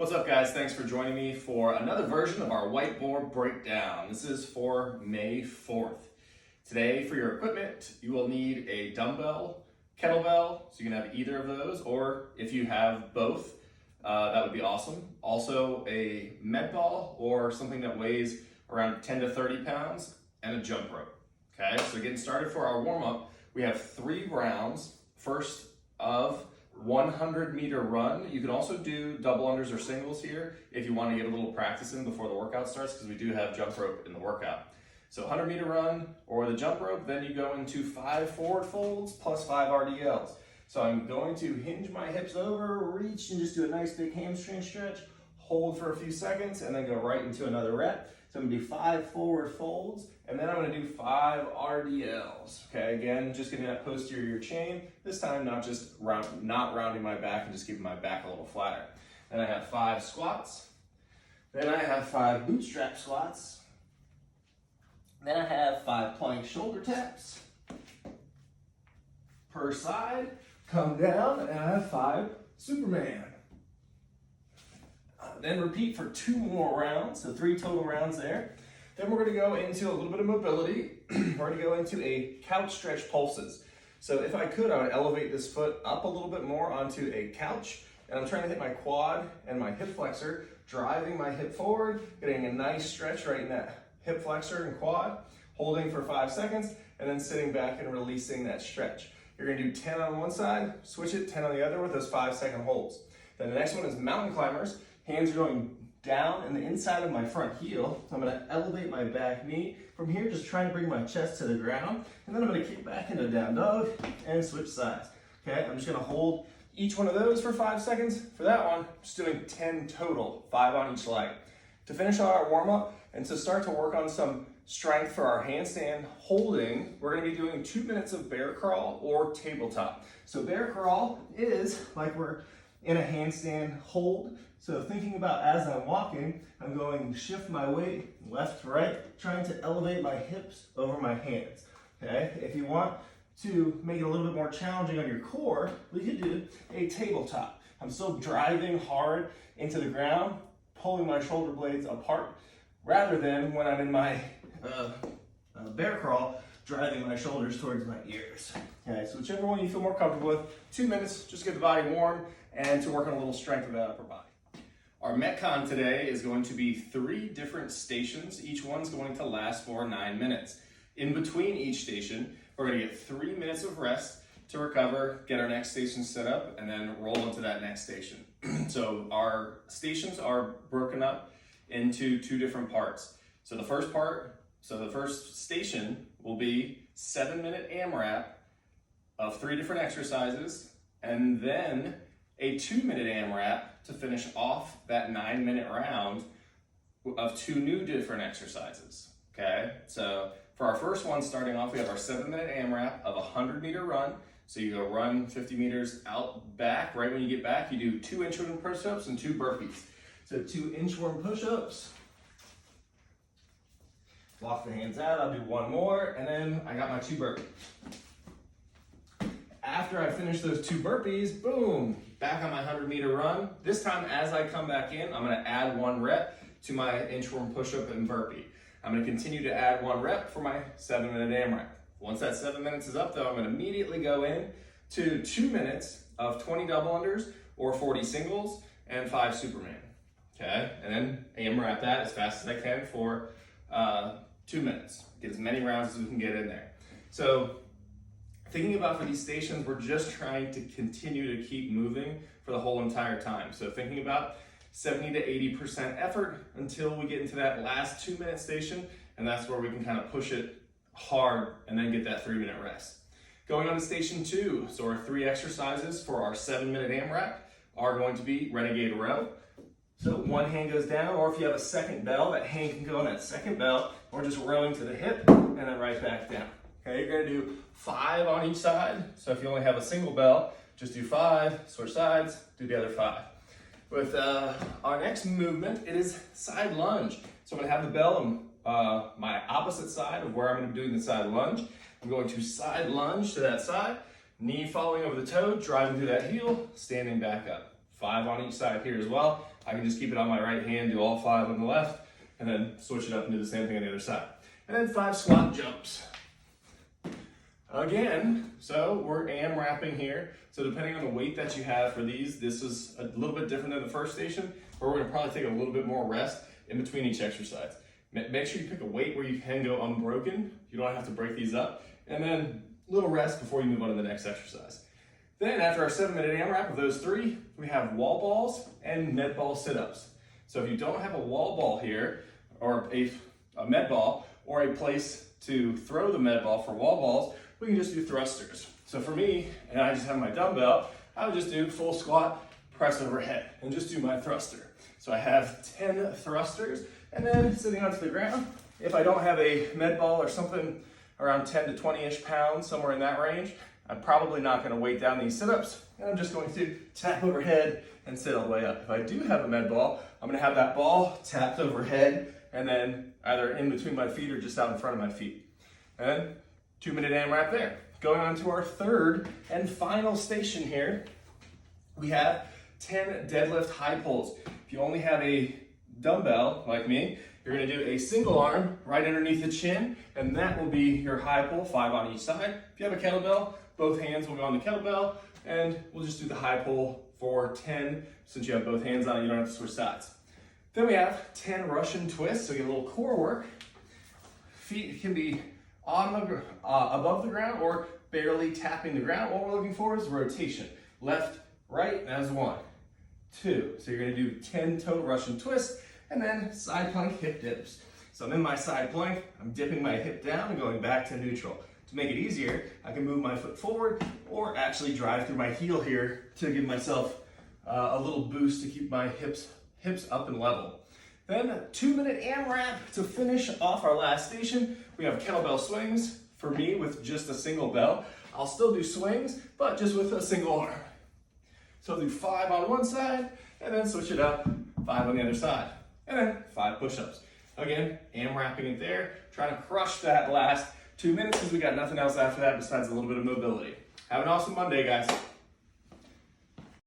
What's up, guys? Thanks for joining me for another version of our Whiteboard Breakdown. This is for May 4th. Today, for your equipment, you will need a dumbbell, kettlebell, so you can have either of those, or if you have both, that would be awesome. Also, a med ball or something that weighs around 10 to 30 pounds, and a jump rope. Okay, so getting started for our warm-up, we have 3 rounds. First of 100-meter run. You can also do double unders or singles here if you want to get a little practice in before the workout starts, because we do have jump rope in the workout. So 100-meter run or the jump rope, then you go into 5 forward folds plus 5 RDLs. So I'm going to hinge my hips over, reach, and just do a nice big hamstring stretch, hold for a few seconds, and then go right into another rep. So I'm gonna do 5 forward folds, and then I'm gonna do 5 RDLs. Okay, again, just getting that posterior chain. This time, not rounding my back and just keeping my back a little flatter. Then I have 5 squats. Then I have 5 bootstrap squats. Then I have 5 plank shoulder taps per side. Come down, and I have 5 Superman. Then repeat for 2 more rounds, so 3 total rounds there. Then we're gonna go into a little bit of mobility. We're gonna go into a couch stretch pulses. So if I could, I would elevate this foot up a little bit more onto a couch, and I'm trying to hit my quad and my hip flexor, driving my hip forward, getting a nice stretch right in that hip flexor and quad, holding for 5 seconds, and then sitting back and releasing that stretch. You're gonna do 10 on one side, switch it, 10 on the other with those 5-second holds. Then the next one is mountain climbers. Hands are going down in the inside of my front heel. So I'm gonna elevate my back knee. From here, just trying to bring my chest to the ground. And then I'm gonna kick back into down dog and switch sides. Okay, I'm just gonna hold each one of those for 5 seconds. For that one, just doing 10 total, 5 on each leg. To finish our warm up and to start to work on some strength for our handstand holding, we're gonna be doing 2 minutes of bear crawl or tabletop. So bear crawl is like we're in a handstand hold. So thinking about as I'm walking, I'm going to shift my weight left to right, trying to elevate my hips over my hands. Okay, if you want to make it a little bit more challenging on your core, we could do a tabletop. I'm still driving hard into the ground, pulling my shoulder blades apart, rather than when I'm in my bear crawl, driving my shoulders towards my ears. Okay, so whichever one you feel more comfortable with. 2 minutes, just get the body warm and to work on a little strength of that upper body. Our Metcon today is going to be 3 different stations. Each one's going to last for 9 minutes. In between each station, we're going to get 3 minutes of rest to recover, get our next station set up, and then roll into that next station. So our stations are broken up into 2 different parts. So the first station will be 7-minute AMRAP of 3 different exercises, and then a 2-minute AMRAP to finish off that 9-minute round of 2 new different exercises. Okay, so for our first one, starting off, we have our 7-minute AMRAP of a 100-meter run. So you go run 50 meters out back. Right when you get back, you do 2 inchworm push-ups and 2 burpees. So 2 inchworm push-ups. Lock the hands out, I'll do 1 more, and then I got my 2 burpees. After I finish those 2 burpees, boom, back on my 100-meter run. This time, as I come back in, I'm gonna add 1 rep to my inchworm push-up and burpee. I'm gonna continue to add 1 rep for my 7-minute AMRAP. Once that 7 minutes is up, though, I'm gonna immediately go in to 2 minutes of 20 double unders or 40 singles and 5 Superman. Okay, and then AMRAP that as fast as I can for 2 minutes. Get as many rounds as we can get in there. So thinking about for these stations, we're just trying to continue to keep moving for the whole entire time. So thinking about 70 to 80% effort until we get into that last 2-minute station, and that's where we can kind of push it hard and then get that 3-minute rest. Going on to station 2, so our 3 exercises for our 7-minute AMRAP are going to be renegade row. So 1 hand goes down, or if you have a second bell, that hand can go on that second bell, or just rowing to the hip and then right back down. Okay, you're gonna do 5 on each side. So if you only have a single bell, just do 5, switch sides, do the other 5. With our next movement, it is side lunge. So I'm gonna have the bell on my opposite side of where I'm gonna be doing the side lunge. I'm going to side lunge to that side, knee following over the toe, driving through that heel, standing back up. 5 on each side here as well. I can just keep it on my right hand, do all 5 on the left, and then switch it up and do the same thing on the other side. And then 5 squat jumps. Again, so we're AMRAPing here. So depending on the weight that you have for these, this is a little bit different than the first station, where we're gonna probably take a little bit more rest in between each exercise. Make sure you pick a weight where you can go unbroken. You don't have to break these up. And then a little rest before you move on to the next exercise. Then after our 7-minute AMRAP of those 3, we have wall balls and med ball sit-ups. So if you don't have a wall ball here, or a med ball, or a place to throw the med ball for wall balls, we can just do thrusters. So for me, and I just have my dumbbell, I would just do full squat, press overhead, and just do my thruster. So I have 10 thrusters, and then sitting onto the ground, if I don't have a med ball or something around 10 to 20-ish pounds, somewhere in that range, I'm probably not gonna weight down these sit-ups, and I'm just going to tap overhead and sit all the way up. If I do have a med ball, I'm gonna have that ball tapped overhead, and then either in between my feet or just out in front of my feet. And 2-minute AMRAP there. Going on to our 3rd and final station here, we have 10 deadlift high pulls. If you only have a dumbbell like me, you're gonna do a single arm right underneath the chin, and that will be your high pull, 5 on each side. If you have a kettlebell, both hands will go on the kettlebell, and we'll just do the high pull for 10. Since you have both hands on it, you don't have to switch sides. Then we have 10 Russian twists, so get a little core work. Feet can be on the, above the ground or barely tapping the ground. What we're looking for is rotation. Left, right, as 1, 2. So you're gonna do 10 toe Russian twists, and then side plank hip dips. So I'm in my side plank, I'm dipping my hip down and going back to neutral. To make it easier, I can move my foot forward or actually drive through my heel here to give myself a little boost to keep my hips up and level. Then a 2-minute AMRAP to finish off our last station. We have kettlebell swings, for me with just a single bell. I'll still do swings, but just with a single arm. So I'll do 5 on one side, and then switch it up, 5 on the other side. And then 5 push-ups. Again, AMRAPing it there, trying to crush that last 2 minutes because we got nothing else after that besides a little bit of mobility. Have an awesome Monday, guys.